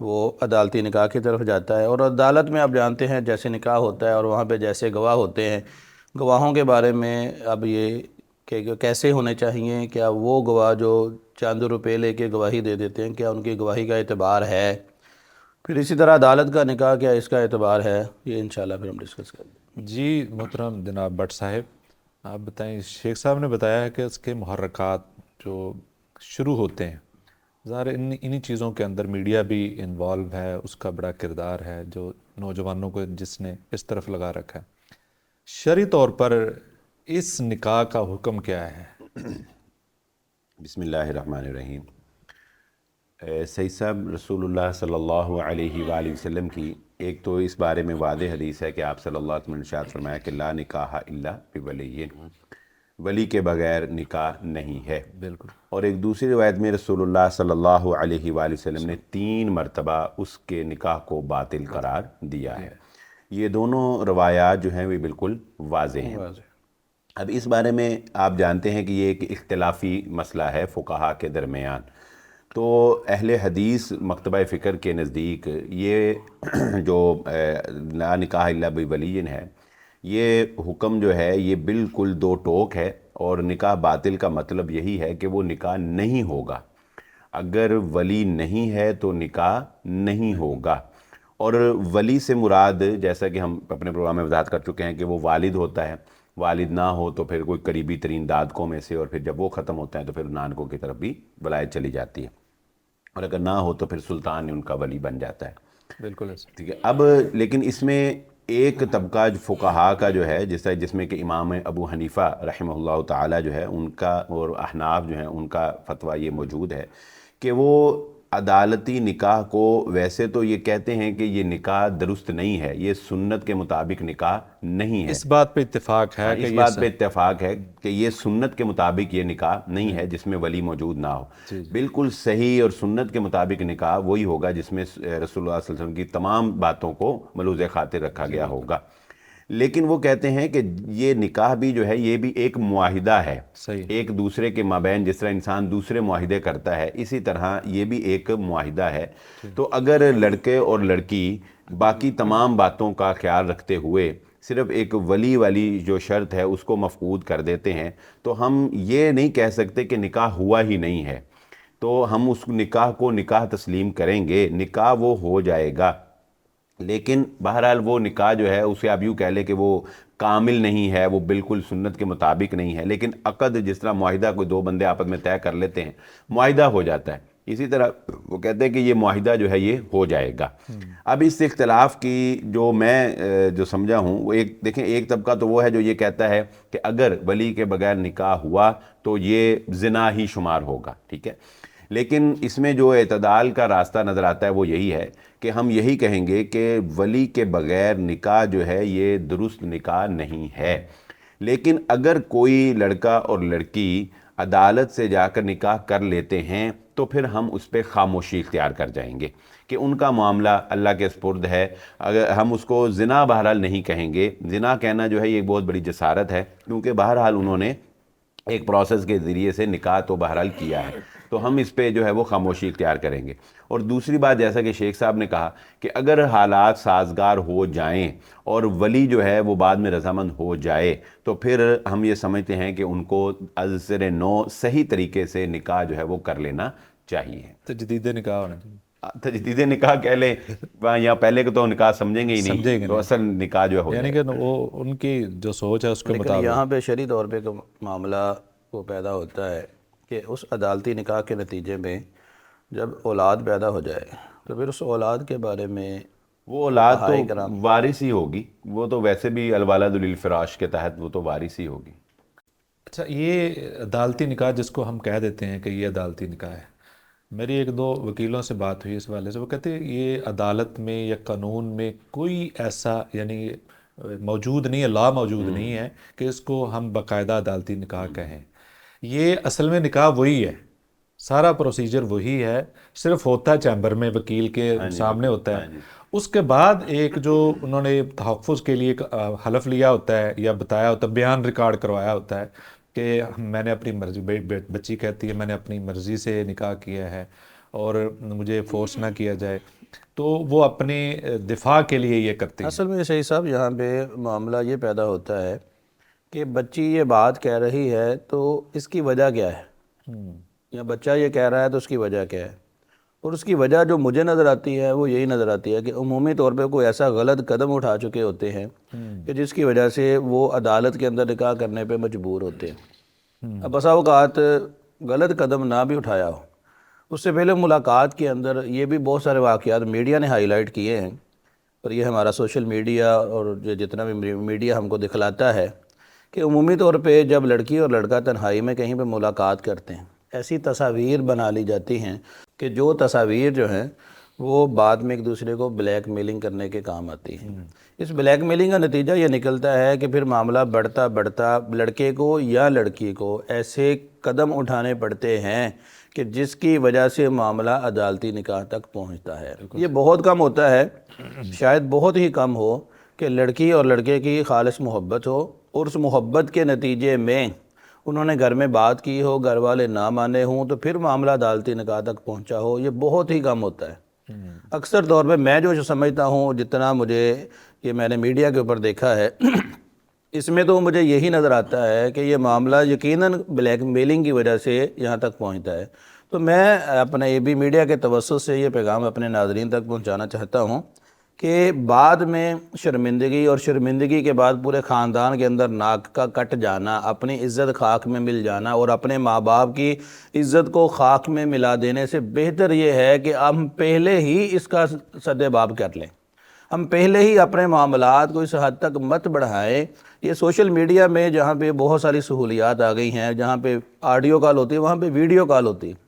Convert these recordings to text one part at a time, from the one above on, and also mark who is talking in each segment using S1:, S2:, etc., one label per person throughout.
S1: وہ عدالتی نکاح کی طرف جاتا ہے. اور عدالت میں آپ جانتے ہیں جیسے نکاح ہوتا ہے اور وہاں پہ جیسے گواہ ہوتے ہیں، گواہوں کے بارے میں اب یہ کہ کیسے ہونے چاہیے، کیا وہ گواہ جو چند روپے لے کے گواہی دے دیتے ہیں کیا ان کی گواہی کا اعتبار ہے، پھر اسی طرح عدالت کا نکاح کیا اس کا اعتبار ہے، یہ انشاءاللہ پھر ہم ڈسکس کریں گے.
S2: جی محترم جناب بٹ صاحب، آپ بتائیں. شیخ صاحب نے بتایا ہے کہ اس کے محرکات جو شروع ہوتے ہیں، ظاہر انہی چیزوں کے اندر میڈیا بھی انوالو ہے، اس کا بڑا کردار ہے جو نوجوانوں کو جس نے اس طرف لگا رکھا ہے. شرعی طور پر اس نکاح کا حکم کیا ہے؟
S3: بسم اللہ الرحمن الرحیم. سید صاحب، رسول اللہ صلی اللہ علیہ وآلہ وسلم کی ایک تو اس بارے میں واضح حدیث ہے کہ آپ صلی اللہ علیہ وسلم نے ارشاد فرمایا کہ لا نکاح الا بولی، ولی کے بغیر نکاح نہیں ہے.
S2: بالکل.
S3: اور ایک دوسری روایت میں رسول اللہ صلی اللہ علیہ وآلہ وسلم نے 3 مرتبہ اس کے نکاح کو باطل قرار دیا ہے. یہ دونوں روایات جو ہیں وہ بالکل واضح ہیں. اب اس بارے میں آپ جانتے ہیں کہ یہ ایک اختلافی مسئلہ ہے فقہاء کے درمیان. تو اہل حدیث مکتبہ فکر کے نزدیک یہ جو لا نکاح الا بولی ہے، یہ حکم جو ہے یہ بالکل 2 ٹوک ہے. اور نکاح باطل کا مطلب یہی ہے کہ وہ نکاح نہیں ہوگا. اگر ولی نہیں ہے تو نکاح نہیں ہوگا. اور ولی سے مراد، جیسا کہ ہم اپنے پروگرام میں وضاحت کر چکے ہیں، کہ وہ والد ہوتا ہے. والد نہ ہو تو پھر کوئی قریبی ترین دادکوں میں سے، اور پھر جب وہ ختم ہوتے ہیں تو پھر نانکوں کی طرف بھی ولایت چلی جاتی ہے. اور اگر نہ ہو تو پھر سلطان ان کا ولی بن جاتا ہے.
S2: بالکل ایسا.
S3: ٹھیک ہے. اب لیکن اس میں ایک طبقہ فقہاء کا جو ہے جس میں کہ امام ابو حنیفہ رحمہ اللہ تعالی جو ہے ان کا، اور احناف جو ہیں ان کا فتویٰ یہ موجود ہے کہ وہ عدالتی نکاح کو ویسے تو یہ کہتے ہیں کہ یہ نکاح درست نہیں ہے، یہ سنت کے مطابق نکاح نہیں ہے.
S2: اس بات پہ اتفاق ہے کہ
S3: اس بات پہ اتفاق ہے کہ یہ سنت کے مطابق یہ نکاح نہیں ہے جس میں ولی موجود نہ ہو. بالکل صحیح اور سنت کے مطابق نکاح وہی ہوگا جس میں رسول اللہ صلی اللہ علیہ وسلم کی تمام باتوں کو ملوز خاطر رکھا گیا ہوگا. لیکن وہ کہتے ہیں کہ یہ نکاح بھی جو ہے یہ بھی ایک معاہدہ ہے.
S2: صحیح.
S3: ایک دوسرے کے مابین جس طرح انسان دوسرے معاہدے کرتا ہے، اسی طرح یہ بھی ایک معاہدہ ہے. تو اگر لڑکے اور لڑکی باقی تمام باتوں کا خیال رکھتے ہوئے صرف ایک ولی والی جو شرط ہے اس کو مفقود کر دیتے ہیں تو ہم یہ نہیں کہہ سکتے کہ نکاح ہوا ہی نہیں ہے. تو ہم اس نکاح کو نکاح تسلیم کریں گے، نکاح وہ ہو جائے گا. لیکن بہرحال وہ نکاح جو ہے اسے آپ یوں کہہ لیں کہ وہ کامل نہیں ہے، وہ بالکل سنت کے مطابق نہیں ہے. لیکن عقد جس طرح معاہدہ کوئی 2 بندے آپس میں طے کر لیتے ہیں، معاہدہ ہو جاتا ہے، اسی طرح وہ کہتے ہیں کہ یہ معاہدہ جو ہے یہ ہو جائے گا. اب اس اختلاف کی جو میں جو سمجھا ہوں وہ دیکھیں، ایک طبقہ تو وہ ہے جو یہ کہتا ہے کہ اگر ولی کے بغیر نکاح ہوا تو یہ زنا ہی شمار ہوگا. ٹھیک ہے. لیکن اس میں جو اعتدال کا راستہ نظر آتا ہے وہ یہی ہے کہ ہم یہی کہیں گے کہ ولی کے بغیر نکاح جو ہے یہ درست نکاح نہیں ہے. لیکن اگر کوئی لڑکا اور لڑکی عدالت سے جا کر نکاح کر لیتے ہیں تو پھر ہم اس پہ خاموشی اختیار کر جائیں گے کہ ان کا معاملہ اللہ کے سپرد ہے. اگر ہم اس کو زنا بہرحال نہیں کہیں گے. زنا کہنا جو ہے یہ بہت بڑی جسارت ہے، کیونکہ بہرحال انہوں نے ایک پروسیس کے ذریعے سے نکاح تو بہرحال کیا ہے، تو ہم اس پہ جو ہے وہ خاموشی اختیار کریں گے. اور دوسری بات، جیسا کہ شیخ صاحب نے کہا کہ اگر حالات سازگار ہو جائیں اور ولی جو ہے وہ بعد میں رضامند ہو جائے تو پھر ہم یہ سمجھتے ہیں کہ ان کو از سر نو صحیح طریقے سے نکاح جو ہے وہ کر لینا چاہیے.
S2: تجدید نکاح ہونا چاہیے.
S3: تجدید نکاح کہہ لیں یا پہلے کو تو نکاح سمجھیں گے ہی نہیں، تو اصل نکاح جو ہے
S2: یعنی کہ وہ ان کی جو سوچ ہے اس کے
S1: لیکن
S2: مطابق.
S1: یہاں پہ شرعی طور پہ معاملہ وہ پیدا ہوتا ہے کہ اس عدالتی نکاح کے نتیجے میں جب اولاد پیدا ہو جائے تو پھر اس اولاد کے بارے میں
S3: وہ اولاد تو وارث ہی ہوگی. وہ تو ویسے بھی الولد للفراش کے تحت وہ تو وارث ہی ہوگی.
S2: اچھا، یہ عدالتی نکاح جس کو ہم کہہ دیتے ہیں کہ یہ عدالتی نکاح ہے، میری 1-2 وکیلوں سے بات ہوئی اس حوالے سے. وہ کہتے ہیں یہ عدالت میں یا قانون میں کوئی ایسا یعنی موجود نہیں ہے، لا موجود نہیں ہے کہ اس کو ہم باقاعدہ عدالتی نکاح کہیں. یہ اصل میں نکاح وہی ہے، سارا پروسیجر وہی ہے، صرف ہوتا ہے چیمبر میں وکیل کے سامنے ہوتا ہے. اس کے بعد ایک جو انہوں نے تحفظ کے لیے حلف لیا ہوتا ہے یا بتایا ہوتا ہے، بیان ریکارڈ کروایا ہوتا ہے کہ میں نے اپنی مرضی، بچی کہتی ہے میں نے اپنی مرضی سے نکاح کیا ہے اور مجھے فورس نہ کیا جائے. تو وہ اپنے دفاع کے لیے یہ کرتی ہیں.
S1: اصل میں صحیح صاحب یہاں پہ معاملہ یہ پیدا ہوتا ہے کہ بچی یہ بات کہہ رہی ہے تو اس کی وجہ کیا ہے، یا بچہ یہ کہہ رہا ہے تو اس کی وجہ کیا ہے. اور اس کی وجہ جو مجھے نظر آتی ہے وہ یہی نظر آتی ہے کہ عمومی طور پہ کوئی ایسا غلط قدم اٹھا چکے ہوتے ہیں کہ جس کی وجہ سے وہ عدالت کے اندر نکاح کرنے پہ مجبور ہوتے ہیں. اب بسا اوقات غلط قدم نہ بھی اٹھایا ہو، اس سے پہلے ملاقات کے اندر یہ بھی بہت سارے واقعات میڈیا نے ہائی لائٹ کیے ہیں، اور یہ ہمارا سوشل میڈیا اور جتنا بھی میڈیا ہم کو دکھلاتا ہے کہ عمومی طور پہ جب لڑکی اور لڑکا تنہائی میں کہیں پہ ملاقات کرتے ہیں ایسی تصاویر بنا لی جاتی ہیں کہ جو تصاویر جو ہیں وہ بعد میں ایک دوسرے کو بلیک میلنگ کرنے کے کام آتی ہیں. اس بلیک میلنگ کا نتیجہ یہ نکلتا ہے کہ پھر معاملہ بڑھتا بڑھتا لڑکے کو یا لڑکی کو ایسے قدم اٹھانے پڑتے ہیں کہ جس کی وجہ سے معاملہ عدالتی نکاح تک پہنچتا ہے. یہ بہت کم ہوتا ہے، شاید بہت ہی کم ہو کہ لڑکی اور لڑکے کی خالص محبت ہو اور اس محبت کے نتیجے میں انہوں نے گھر میں بات کی ہو، گھر والے نہ مانے ہوں تو پھر معاملہ عدالتی نکاح تک پہنچا ہو. یہ بہت ہی کم ہوتا ہے. اکثر طور پہ میں جو سمجھتا ہوں، جتنا مجھے یہ میں نے میڈیا کے اوپر دیکھا ہے اس میں تو مجھے یہی نظر آتا ہے کہ یہ معاملہ یقیناً بلیک میلنگ کی وجہ سے یہاں تک پہنچتا ہے. تو میں اپنے اے بی میڈیا کے توسط سے یہ پیغام اپنے ناظرین تک پہنچانا چاہتا ہوں کہ بعد میں شرمندگی اور شرمندگی کے بعد پورے خاندان کے اندر ناک کا کٹ جانا، اپنی عزت خاک میں مل جانا اور اپنے ماں باپ کی عزت کو خاک میں ملا دینے سے بہتر یہ ہے کہ ہم پہلے ہی اس کا سد باب کر لیں. ہم پہلے ہی اپنے معاملات کو اس حد تک مت بڑھائیں. یہ سوشل میڈیا میں جہاں پہ بہت ساری سہولیات آ گئی ہیں، جہاں پہ آڈیو کال ہوتی ہے وہاں پہ ویڈیو کال ہوتی ہے،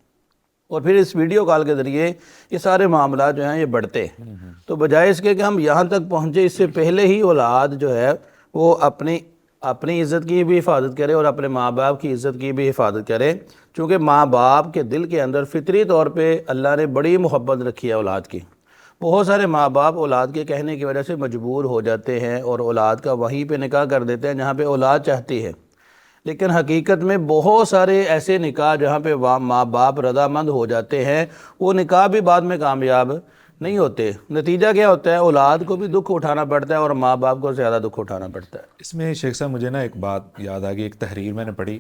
S1: اور پھر اس ویڈیو کال کے ذریعے یہ سارے معاملات جو ہیں یہ بڑھتے ہیں. تو بجائے اس کے کہ ہم یہاں تک پہنچے، اس سے پہلے ہی اولاد جو ہے وہ اپنی عزت کی بھی حفاظت کرے اور اپنے ماں باپ کی عزت کی بھی حفاظت کرے. چونکہ ماں باپ کے دل کے اندر فطری طور پہ اللہ نے بڑی محبت رکھی ہے اولاد کی. بہت سارے ماں باپ اولاد کے کہنے کی وجہ سے مجبور ہو جاتے ہیں اور اولاد کا وہیں پہ نکاح کر دیتے ہیں جہاں پہ اولاد چاہتی ہے. لیکن حقیقت میں بہت سارے ایسے نکاح جہاں پہ ماں باپ رضامند ہو جاتے ہیں، وہ نکاح بھی بعد میں کامیاب نہیں ہوتے. نتیجہ کیا ہوتا ہے؟ اولاد کو بھی دکھ اٹھانا پڑتا ہے اور ماں باپ کو زیادہ دکھ اٹھانا پڑتا ہے.
S2: اس میں شیخ صاحب مجھے نا ایک بات یاد آ گئی، ایک تحریر میں نے پڑھی،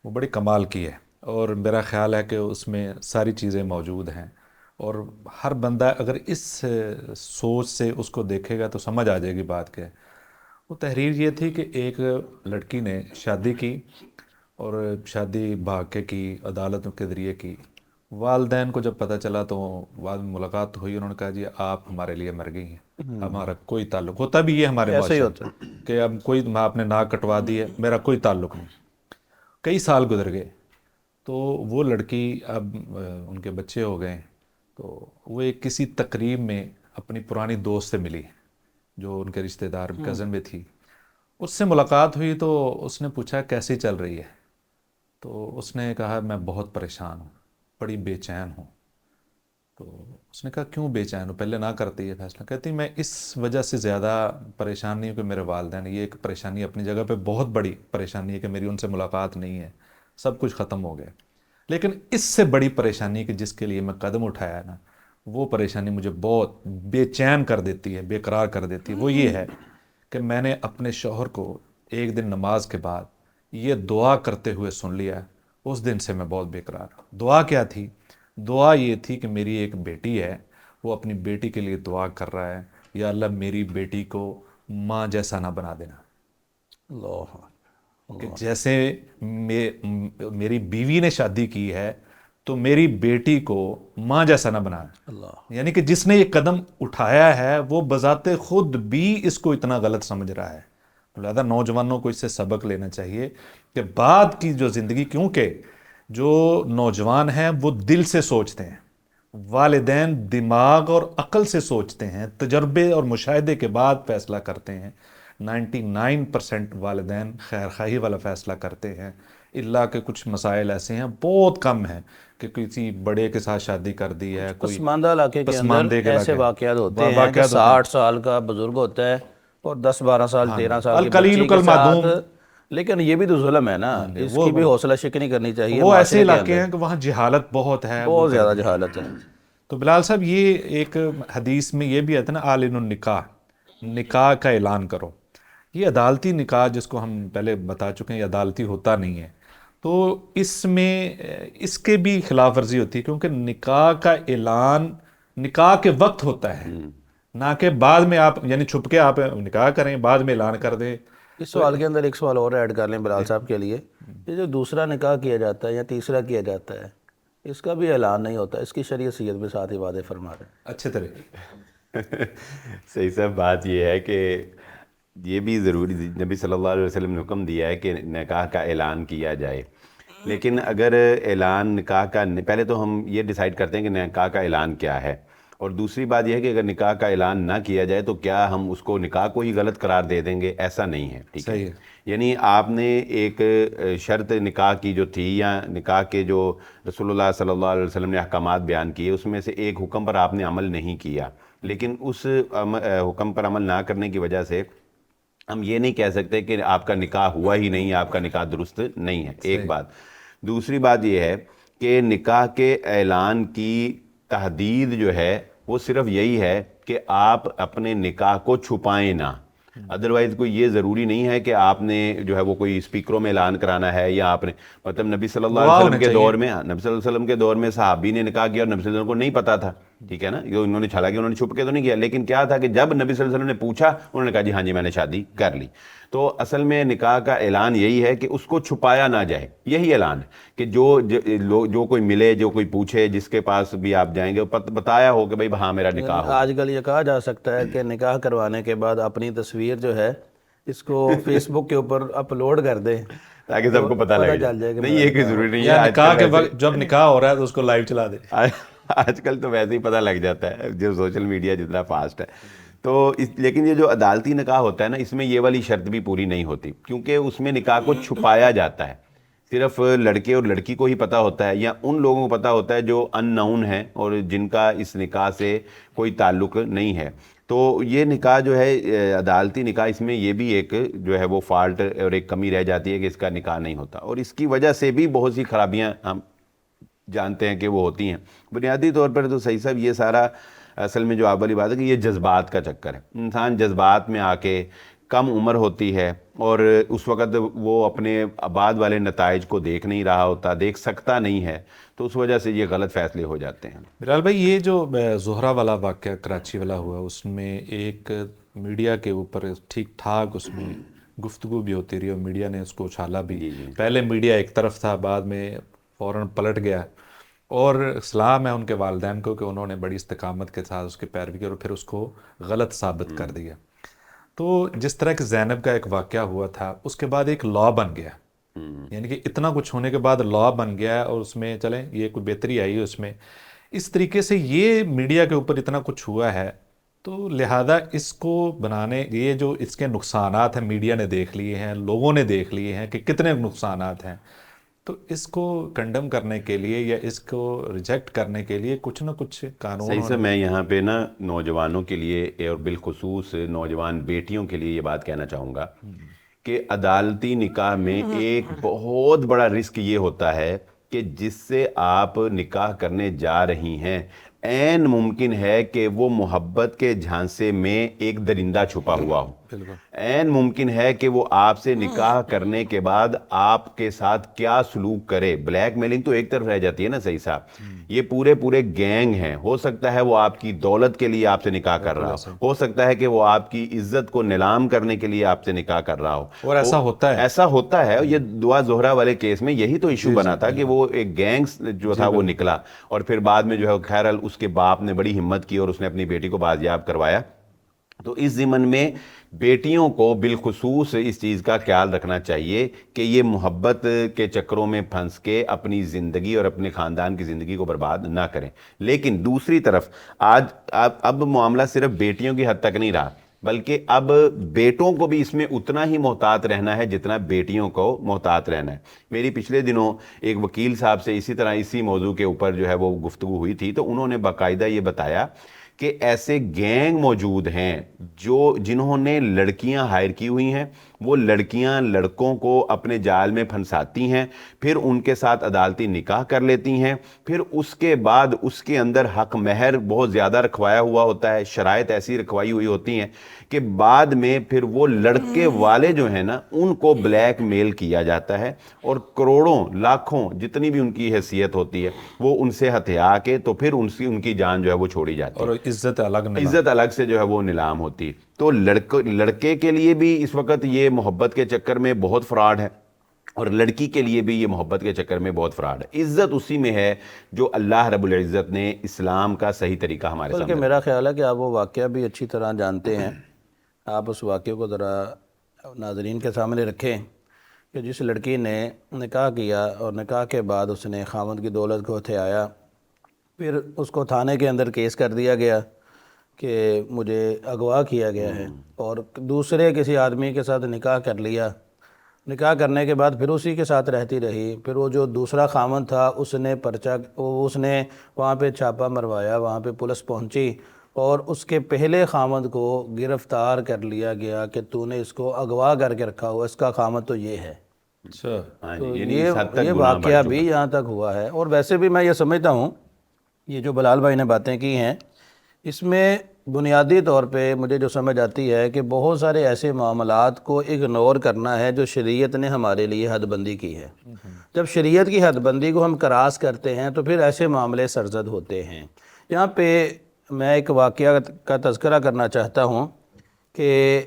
S2: وہ بڑی کمال کی ہے، اور میرا خیال ہے کہ اس میں ساری چیزیں موجود ہیں، اور ہر بندہ اگر اس سوچ سے اس کو دیکھے گا تو سمجھ آ جائے گی بات کیا ہے. وہ تحریر یہ تھی کہ ایک لڑکی نے شادی کی، اور شادی بھاگ کے کی، عدالتوں کے ذریعے کی. والدین کو جب پتہ چلا تو بعد میں ملاقات ہوئی، انہوں نے کہا جی آپ ہمارے لیے مر گئی ہیں، ہمارا کوئی تعلق ہوتا بھی یہ ہمارے
S1: ایسے ہی
S2: معاشرے
S1: ہوتا
S2: کہ اب کوئی آپ نے ناک کٹوا دی ہے، میرا کوئی تعلق نہیں. کئی سال گزر گئے تو وہ لڑکی اب ان کے بچے ہو گئے، تو وہ ایک کسی تقریب میں اپنی پرانی دوست سے ملی جو ان کے رشتہ دار کزن میں تھی. اس سے ملاقات ہوئی تو اس نے پوچھا کیسی چل رہی ہے، تو اس نے کہا میں بہت پریشان ہوں، بڑی بے چین ہوں. تو اس نے کہا کیوں بے چین ہوں، پہلے نہ کرتی یہ فیصلہ. کہتی میں اس وجہ سے زیادہ پریشان نہیں ہوں کہ میرے والدین، یہ ایک پریشانی اپنی جگہ پہ بہت بڑی پریشانی ہے کہ میری ان سے ملاقات نہیں ہے، سب کچھ ختم ہو گیا. لیکن اس سے بڑی پریشانی کہ جس کے لیے میں قدم اٹھایا ہے نا، وہ پریشانی مجھے بہت بے چین کر دیتی ہے، بے قرار کر دیتی ہے. وہ یہ ہے کہ میں نے اپنے شوہر کو ایک دن نماز کے بعد یہ دعا کرتے ہوئے سن لیا، اس دن سے میں بہت بے قرار ہوں. دعا کیا تھی؟ دعا یہ تھی کہ میری ایک بیٹی ہے، وہ اپنی بیٹی کے لیے دعا کر رہا ہے، یا اللہ میری بیٹی کو ماں جیسا نہ بنا دینا،
S1: اللہ
S2: کہ جیسے میری بیوی نے شادی کی ہے تو میری بیٹی کو ماں جیسا نہ بنانا.
S1: اللہ
S2: یعنی کہ جس نے یہ قدم اٹھایا ہے وہ بذات خود بھی اس کو اتنا غلط سمجھ رہا ہے. لہذا نوجوانوں کو اس سے سبق لینا چاہیے کہ بعد کی جو زندگی، کیونکہ جو نوجوان ہیں وہ دل سے سوچتے ہیں، والدین دماغ اور عقل سے سوچتے ہیں، تجربے اور مشاہدے کے بعد فیصلہ کرتے ہیں. 99% والدین خیر خواہی والا فیصلہ کرتے ہیں، اللہ کے کچھ مسائل ایسے ہیں، بہت کم ہیں کہ کسی بڑے کے ساتھ شادی کر دی ہے. کوئی
S1: پسماندہ علاقے کے اندر ایسے واقعات ہوتے ہیں کہ 60 سال کا بزرگ ہوتا ہے اور 10-12 سال 13 سال کی بچی کے ساتھ. لیکن یہ بھی تو ظلم ہے نا، اس کی بھی حوصلہ شکنی کرنی چاہیے.
S2: وہ ایسے علاقے ہیں کہ وہاں جہالت بہت ہے،
S1: بہت زیادہ جہالت ہے.
S2: تو بلال صاحب یہ ایک حدیث میں یہ بھی آتا ہے نا، اعلنوا النکاح، نکاح کا اعلان کرو. یہ عدالتی نکاح جس کو ہم پہلے بتا چکے ہیں یہ عدالتی ہوتا نہیں ہے، تو اس میں اس کے بھی خلاف ورزی ہوتی ہے، کیونکہ نکاح کا اعلان نکاح کے وقت ہوتا ہے، نہ کہ بعد میں آپ یعنی چھپ کے آپ نکاح کریں بعد میں اعلان کر دیں.
S1: اس سوال کے اندر ایک سوال اور ایڈ کر لیں بلال صاحب کے لیے. یہ جو دوسرا نکاح کیا جاتا ہے یا تیسرا کیا جاتا ہے، اس کا بھی اعلان نہیں ہوتا، اس کی شریعت سید بھی ساتھ ہی واضح فرما رہے ہیں.
S2: اچھے طرح
S3: صحیح صاحب بات یہ ہے کہ یہ بھی ضروری، نبی صلی اللہ علیہ وسلم نے حکم دیا ہے کہ نکاح کا اعلان کیا جائے. لیکن اگر اعلان نکاح کا، پہلے تو ہم یہ ڈیسائیڈ کرتے ہیں کہ نکاح کا اعلان کیا ہے، اور دوسری بات یہ ہے کہ اگر نکاح کا اعلان نہ کیا جائے تو کیا ہم اس کو نکاح کو ہی غلط قرار دے دیں گے؟ ایسا نہیں ہے. ٹھیک ہے، یعنی آپ نے ایک شرط نکاح کی جو تھی، یا نکاح کے جو رسول اللہ صلی اللہ علیہ وسلم نے احکامات بیان کیے، اس میں سے ایک حکم پر آپ نے عمل نہیں کیا، لیکن اس حکم پر عمل نہ کرنے کی وجہ سے ہم یہ نہیں کہہ سکتے کہ آپ کا نکاح ہوا ہی نہیں، آپ کا نکاح درست نہیں ہے. ایک بات. دوسری بات یہ ہے کہ نکاح کے اعلان کی تحدید جو ہے وہ صرف یہی ہے کہ آپ اپنے نکاح کو چھپائیں نہ. ادروائز کوئی یہ ضروری نہیں ہے کہ آپ نے جو ہے وہ کوئی اسپیکروں میں اعلان کرانا ہے، یا آپ نے مطلب نبی صلی اللہ علیہ وسلم کے دور میں، نبی صلی اللہ علیہ وسلم کے دور میں صحابی نے نکاح کیا اور نبی صلی اللہ علیہ وسلم کو نہیں پتا تھا. ٹھیک ہے نا، یہ انہوں نے حالانکہ انہوں نے چھپ کے تو نہیں کیا، لیکن کیا تھا کہ جب نبی صلی اللہ علیہ وسلم نے پوچھا انہوں نے کہا جی ہاں جی میں نے شادی کر لی. تو اصل میں نکاح کا اعلان یہی ہے کہ اس کو چھپایا نہ جائے. یہی اعلان ہے کہ جو کوئی ملے، جو کوئی پوچھے، جس کے پاس بھی آپ جائیں گے بتایا ہو کہ بھائی ہاں میرا نکاح ہو.
S1: آج کل یہ کہا جا سکتا ہے کہ نکاح کروانے کے بعد اپنی تصویر جو ہے اس کو فیس بک کے اوپر اپلوڈ کر دیں
S3: تاکہ سب کو پتہ لگ جائے. نہیں، یہ کوئی ضروری نہیں ہے.
S2: نکاح کے وقت جب نکاح ہو رہا ہے تو اس کو لائیو چلا دے.
S3: آج کل تو ویسے ہی پتہ لگ جاتا ہے، جو سوشل میڈیا جتنا فاسٹ ہے. تو لیکن یہ جو عدالتی نکاح ہوتا ہے نا، اس میں یہ والی شرط بھی پوری نہیں ہوتی، کیونکہ اس میں نکاح کو چھپایا جاتا ہے. صرف لڑکے اور لڑکی کو ہی پتہ ہوتا ہے، یا ان لوگوں کو پتہ ہوتا ہے جو ان نون ہیں اور جن کا اس نکاح سے کوئی تعلق نہیں ہے. تو یہ نکاح جو ہے عدالتی نکاح، اس میں یہ بھی ایک جو ہے وہ فالٹ اور ایک کمی رہ جاتی ہے کہ اس کا نکاح نہیں ہوتا، اور اس کی وجہ سے بھی بہت سی خرابیاں ہم جانتے ہیں کہ وہ ہوتی ہیں. بنیادی طور پر تو صحیح صاحب یہ سارا اصل میں جو آپ والی بات ہے کہ یہ جذبات کا چکر ہے. انسان جذبات میں آ کے، کم عمر ہوتی ہے اور اس وقت وہ اپنے بعد والے نتائج کو دیکھ نہیں رہا ہوتا، دیکھ سکتا نہیں ہے، تو اس وجہ سے یہ غلط فیصلے ہو جاتے ہیں.
S2: بلال بھائی، یہ جو زہرہ والا واقعہ کراچی والا ہوا، اس میں ایک میڈیا کے اوپر ٹھیک ٹھاک اس میں گفتگو بھی ہوتی رہی اور میڈیا نے اس کو اچھالا بھی. پہلے میڈیا ایک طرف تھا، بعد میں فوراً پلٹ گیا، اور سلام ہے ان کے والدین کو کہ انہوں نے بڑی استقامت کے ساتھ اس کی پیروی کی اور پھر اس کو غلط ثابت کر دیا. تو جس طرح کہ زینب کا ایک واقعہ ہوا تھا، اس کے بعد ایک لا بن گیا، یعنی کہ اتنا کچھ ہونے کے بعد لا بن گیا، اور اس میں چلیں یہ کوئی بہتری آئی اس میں. اس طریقے سے یہ میڈیا کے اوپر اتنا کچھ ہوا ہے، تو لہذا اس کو بنانے، یہ جو اس کے نقصانات ہیں میڈیا نے دیکھ لیے ہیں، لوگوں نے دیکھ لیے ہیں کہ کتنے نقصانات ہیں، تو اس کو کنڈم کرنے کے لیے یا اس کو ریجیکٹ کرنے کے لیے کچھ نہ کچھ قانون.
S3: صحیح سے میں یہاں پہ نا نوجوانوں کے لیے اور بالخصوص نوجوان بیٹیوں کے لیے یہ بات کہنا چاہوں گا کہ عدالتی نکاح میں ایک بہت بڑا رسک یہ ہوتا ہے کہ جس سے آپ نکاح کرنے جا رہی ہیں، عین ممکن ہے کہ وہ محبت کے جھانسے میں ایک درندہ چھپا ہوا ہو. عین ممکن ہے کہ وہ آپ سے نکاح کرنے کے بعد آپ کے ساتھ کیا سلوک کرے. بلیک میلنگ تو ایک طرف رہ جاتی ہے نا صحیح صاحب، یہ پورے گینگ ہیں. ہو سکتا ہے وہ آپ کی دولت کے لیے آپ سے نکاح کر رہا ہو سکتا ہے کہ وہ آپ کی عزت کو نیلام کرنے کے لیے آپ سے نکاح کر رہا ہو،
S2: اور ایسا ہوتا ہے.
S3: یہ دعا زہرہ والے کیس میں یہی تو ایشو بنا تھا کہ وہ ایک گینگ جو تھا وہ نکلا، اور پھر بعد میں جو ہے خیرال اس کے باپ نے بڑی ہمت کی اور اس نے اپنی بیٹی کو بازیاب کروایا. تو اس ضمن میں بیٹیوں کو بالخصوص اس چیز کا خیال رکھنا چاہیے کہ یہ محبت کے چکروں میں پھنس کے اپنی زندگی اور اپنے خاندان کی زندگی کو برباد نہ کریں. لیکن دوسری طرف آج اب معاملہ صرف بیٹیوں کی حد تک نہیں رہا، بلکہ اب بیٹوں کو بھی اس میں اتنا ہی محتاط رہنا ہے جتنا بیٹیوں کو محتاط رہنا ہے. میری پچھلے دنوں ایک وکیل صاحب سے اسی طرح اسی موضوع کے اوپر جو ہے وہ گفتگو ہوئی تھی، تو انہوں نے باقاعدہ یہ بتایا کہ ایسے گینگ موجود ہیں جنہوں نے لڑکیاں ہائر کی ہوئی ہیں، وہ لڑکیاں لڑکوں کو اپنے جال میں پھنساتی ہیں، پھر ان کے ساتھ عدالتی نکاح کر لیتی ہیں، پھر اس کے بعد اس کے اندر حق مہر بہت زیادہ رکھوایا ہوا ہوتا ہے، شرائط ایسی رکھوائی ہوئی ہوتی ہیں کہ بعد میں پھر وہ لڑکے والے جو ہیں نا ان کو بلیک میل کیا جاتا ہے، اور کروڑوں لاکھوں جتنی بھی ان کی حیثیت ہوتی ہے وہ ان سے ہتھیا کے تو پھر ان کی جان جو ہے وہ چھوڑی جاتی ہے،
S2: اور عزت الگ نظام.
S3: عزت الگ سے جو ہے وہ نیلام ہوتی ہے. تو لڑکے کے لیے بھی اس وقت یہ محبت کے چکر میں بہت فراڈ ہے، اور لڑکی کے لیے بھی یہ محبت کے چکر میں بہت فراڈ ہے. عزت اسی میں ہے جو اللہ رب العزت نے اسلام کا صحیح طریقہ ہمارے
S1: بلکہ
S3: سامنے.
S1: میرا خیال ہے کہ آپ وہ واقعہ بھی اچھی طرح جانتے ہیں. آپ اس واقعے کو ذرا ناظرین کے سامنے رکھیں کہ جس لڑکی نے نکاح کیا اور نکاح کے بعد اس نے خاوند کی دولت کو ہتھیایا، پھر اس کو تھانے کے اندر کیس کر دیا گیا کہ مجھے اغوا کیا گیا ہے، اور دوسرے کسی آدمی کے ساتھ نکاح کر لیا. نکاح کرنے کے بعد پھر اسی کے ساتھ رہتی رہی. پھر وہ جو دوسرا خاوند تھا اس نے وہاں پہ چھاپا مروایا، وہاں پہ پولیس پہنچی اور اس کے پہلے خاوند کو گرفتار کر لیا گیا کہ تو نے اس کو اغوا کر کے رکھا ہوا، اس کا خاوند تو یہ ہے.
S2: اچھا.
S3: ہاں
S1: تو
S3: جی، یعنی اس حد تک
S1: یہ
S3: گناہ
S1: واقعہ
S3: بڑھ
S1: بھی یہاں تک ہوا ہے. اور ویسے بھی میں یہ سمجھتا ہوں یہ جو بلال بھائی نے باتیں کی ہیں اس میں بنیادی طور پہ مجھے جو سمجھ آتی ہے کہ بہت سارے ایسے معاملات کو اگنور کرنا ہے جو شریعت نے ہمارے لیے حد بندی کی ہے. جب شریعت کی حد بندی کو ہم کراس کرتے ہیں تو پھر ایسے معاملے سرزد ہوتے ہیں. یہاں پہ میں ایک واقعہ کا تذکرہ کرنا چاہتا ہوں کہ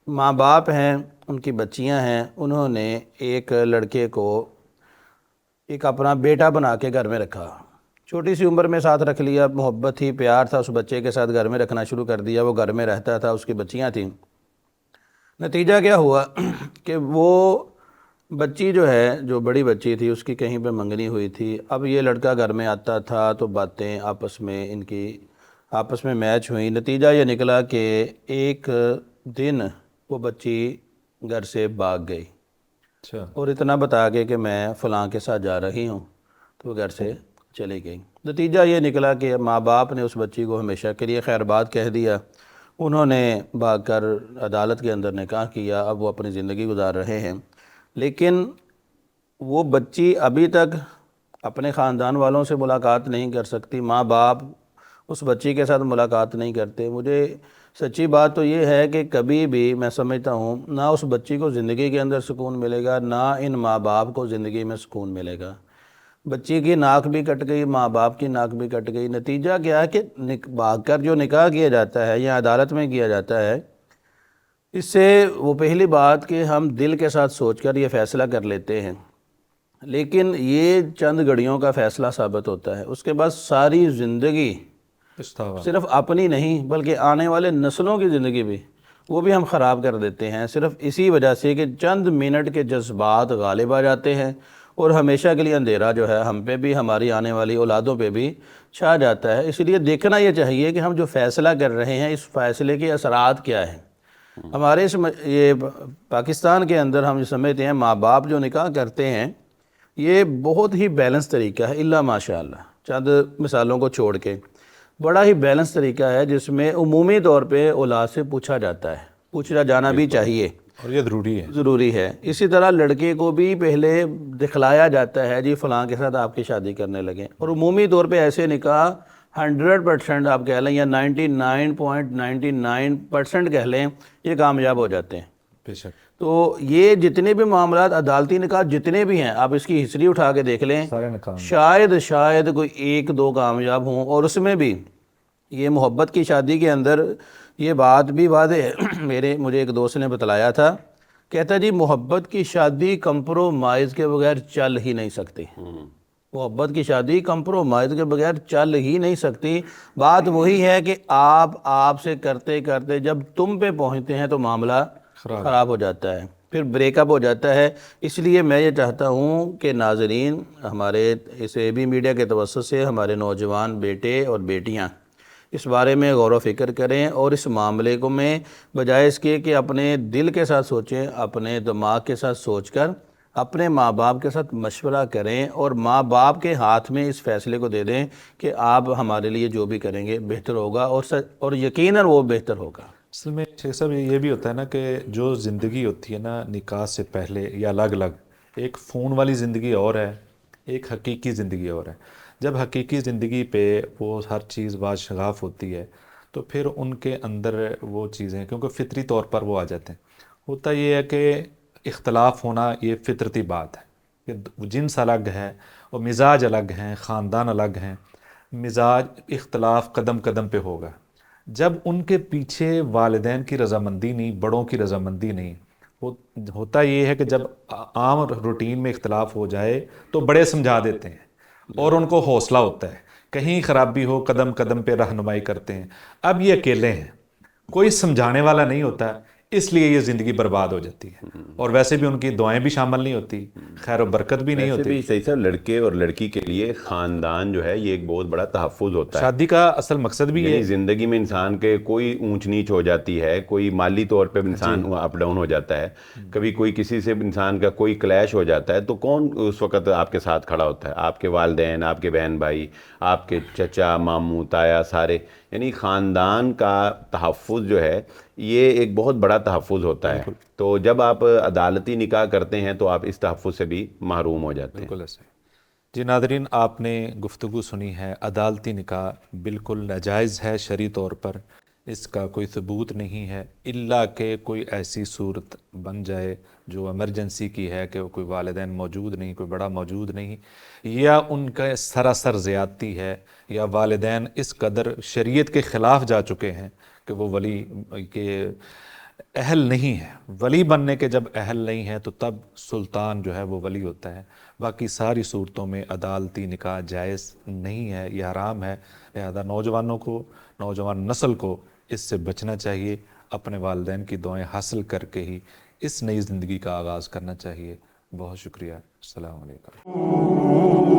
S1: ماں باپ ہیں، ان کی بچیاں ہیں، انہوں نے ایک لڑکے کو ایک اپنا بیٹا بنا کے گھر میں رکھا. چھوٹی سی عمر میں ساتھ رکھ لیا، محبت تھی، پیار تھا، اس بچے کے ساتھ گھر میں رکھنا شروع کر دیا. وہ گھر میں رہتا تھا، اس کی بچیاں تھیں. نتیجہ کیا ہوا کہ وہ بچی جو ہے، جو بڑی بچی تھی، اس کی کہیں پہ منگنی ہوئی تھی. اب یہ لڑکا گھر میں آتا تھا تو باتیں ان کی آپس میں میچ ہوئیں. نتیجہ یہ نکلا کہ ایک دن وہ بچی گھر سے بھاگ گئی
S2: اچھا.
S1: اور اتنا بتا کے کہ میں فلاں کے ساتھ جا رہی ہوں، تو وہ گھر سے چلی گئی. نتیجہ یہ نکلا کہ ماں باپ نے اس بچی کو ہمیشہ کے لیے خیر بات کہہ دیا. انہوں نے بھاگ کر عدالت کے اندر نکاح کیا. اب وہ اپنی زندگی گزار رہے ہیں، لیکن وہ بچی ابھی تک اپنے خاندان والوں سے ملاقات نہیں کر سکتی. ماں باپ اس بچی کے ساتھ ملاقات نہیں کرتے. مجھے سچی بات تو یہ ہے کہ کبھی بھی میں سمجھتا ہوں نہ اس بچی کو زندگی کے اندر سکون ملے گا، نہ ان ماں باپ کو زندگی میں سکون ملے گا. بچی کی ناک بھی کٹ گئی، ماں باپ کی ناک بھی کٹ گئی. نتیجہ کیا ہے کہ بھاگ کر جو نکاح کیا جاتا ہے یا عدالت میں کیا جاتا ہے، اس سے وہ پہلی بات کہ ہم دل کے ساتھ سوچ کر یہ فیصلہ کر لیتے ہیں، لیکن یہ چند گھڑیوں کا فیصلہ ثابت ہوتا ہے. اس کے بعد ساری زندگی صرف اپنی نہیں بلکہ آنے والے نسلوں کی زندگی بھی وہ بھی ہم خراب کر دیتے ہیں، صرف اسی وجہ سے کہ چند منٹ کے جذبات غالب آ جاتے ہیں اور ہمیشہ کے لیے اندھیرا جو ہے ہم پہ بھی، ہماری آنے والی اولادوں پہ بھی چھا جاتا ہے. اس لیے دیکھنا یہ چاہیے کہ ہم جو فیصلہ کر رہے ہیں اس فیصلے کے اثرات کیا ہیں. ہمارے یہ پاکستان کے اندر ہم سمجھتے ہیں ماں باپ جو نکاح کرتے ہیں یہ بہت ہی بیلنس طریقہ ہے، الا ماشاء اللہ چند مثالوں کو چھوڑ کے بڑا ہی بیلنس طریقہ ہے جس میں عمومی طور پہ اولاد سے پوچھا جاتا ہے، پوچھا جانا بھی چاہیے
S2: اور یہ
S1: ضروری ہے. اسی طرح لڑکے کو بھی پہلے دکھلایا جاتا ہے جی فلاں کے ساتھ آپ کی شادی کرنے لگیں، اور عمومی طور پہ ایسے نکاح 100% آپ کہہ لیں یا 99.99% کہہ لیں یہ کامیاب ہو جاتے ہیں.
S2: بے شک.
S1: تو یہ جتنے بھی معاملات عدالتی نکاح جتنے بھی ہیں آپ اس کی ہسٹری اٹھا کے دیکھ لیں، شاید کوئی ایک دو کامیاب ہوں. اور اس میں بھی یہ محبت کی شادی کے اندر یہ بات بھی واضح ہے. مجھے ایک دوست نے بتلایا تھا، کہتا جی محبت کی شادی کمپرومائز کے بغیر چل ہی نہیں سکتی. محبت کی شادی کمپرومائز کے بغیر چل ہی نہیں سکتی. بات وہی ہے کہ آپ سے کرتے کرتے جب تم پہ پہنچتے ہیں تو معاملہ خراب ہو جاتا ہے، پھر بریک اپ ہو جاتا ہے. اس لیے میں یہ چاہتا ہوں کہ ناظرین ہمارے اس اے بی میڈیا کے توسط سے ہمارے نوجوان بیٹے اور بیٹیاں اس بارے میں غور و فکر کریں، اور اس معاملے کو میں بجائے اس کے کہ اپنے دل کے ساتھ سوچیں، اپنے دماغ کے ساتھ سوچ کر اپنے ماں باپ کے ساتھ مشورہ کریں اور ماں باپ کے ہاتھ میں اس فیصلے کو دے دیں کہ آپ ہمارے لیے جو بھی کریں گے بہتر ہوگا، اور یقیناً وہ بہتر ہوگا.
S2: اصل میں شیخ صاحب یہ بھی ہوتا ہے نا کہ جو زندگی ہوتی ہے نا نکاح سے پہلے یا الگ الگ، ایک فون والی زندگی اور ہے، ایک حقیقی زندگی اور ہے۔ جب حقیقی زندگی پہ وہ ہر چیز باشغاف ہوتی ہے تو پھر ان کے اندر وہ چیزیں، کیونکہ فطری طور پر وہ آ جاتے ہیں۔ ہوتا یہ ہے کہ اختلاف ہونا یہ فطرتی بات ہے کہ جنس الگ ہے اور مزاج الگ ہیں، خاندان الگ ہیں، مزاج اختلاف قدم قدم پہ ہوگا۔ جب ان کے پیچھے والدین کی رضامندی نہیں، بڑوں کی رضامندی نہیں، ہوتا یہ ہے کہ جب عام روٹین میں اختلاف ہو جائے تو بڑے سمجھا دیتے ہیں اور ان کو حوصلہ ہوتا ہے، کہیں خرابی ہو قدم قدم پہ رہنمائی کرتے ہیں۔ اب یہ اکیلے ہیں، کوئی سمجھانے والا نہیں ہوتا، اس لیے یہ زندگی برباد ہو جاتی ہے، اور ویسے بھی ان کی دعائیں بھی شامل نہیں ہوتی، خیر و برکت بھی نہیں
S3: ویسے
S2: ہوتی۔
S3: بھی صحیح صاحب، لڑکے اور لڑکی کے لیے خاندان جو ہے یہ ایک بہت بڑا تحفظ ہوتا ہے۔
S2: شادی کا اصل مقصد بھی
S3: یعنی
S2: یہ
S3: زندگی میں انسان کے کوئی اونچ نیچ ہو جاتی ہے، کوئی مالی طور پہ انسان اپ ڈاؤن ہو جاتا ہے، کبھی کوئی کسی سے انسان کا کوئی کلیش ہو جاتا ہے، تو کون اس وقت آپ کے ساتھ کھڑا ہوتا ہے؟ آپ کے والدین، آپ کے بہن بھائی، آپ کے چچا ماموں تایا سارے، یعنی خاندان کا تحفظ جو ہے یہ ایک بہت بڑا تحفظ ہوتا ہے۔ تو جب آپ عدالتی نکاح کرتے ہیں تو آپ اس تحفظ سے بھی محروم ہو جاتے ہیں۔
S2: بالکل ایسے۔ جی ناظرین، آپ نے گفتگو سنی ہے، عدالتی نکاح بالکل ناجائز ہے شرعی طور پر، اس کا کوئی ثبوت نہیں ہے، الا کہ کوئی ایسی صورت بن جائے جو ایمرجنسی کی ہے کہ کوئی والدین موجود نہیں، کوئی بڑا موجود نہیں، یا ان کا سراسر زیادتی ہے، یا والدین اس قدر شریعت کے خلاف جا چکے ہیں کہ وہ ولی کے اہل نہیں ہے۔ ولی بننے کے جب اہل نہیں ہیں تو تب سلطان جو ہے وہ ولی ہوتا ہے۔ باقی ساری صورتوں میں عدالتی نکاح جائز نہیں ہے، یہ حرام ہے۔ لہذا نوجوانوں کو، نوجوان نسل کو اس سے بچنا چاہیے، اپنے والدین کی دعائیں حاصل کر کے ہی اس نئی زندگی کا آغاز کرنا چاہیے۔ بہت شکریہ، السلام علیکم۔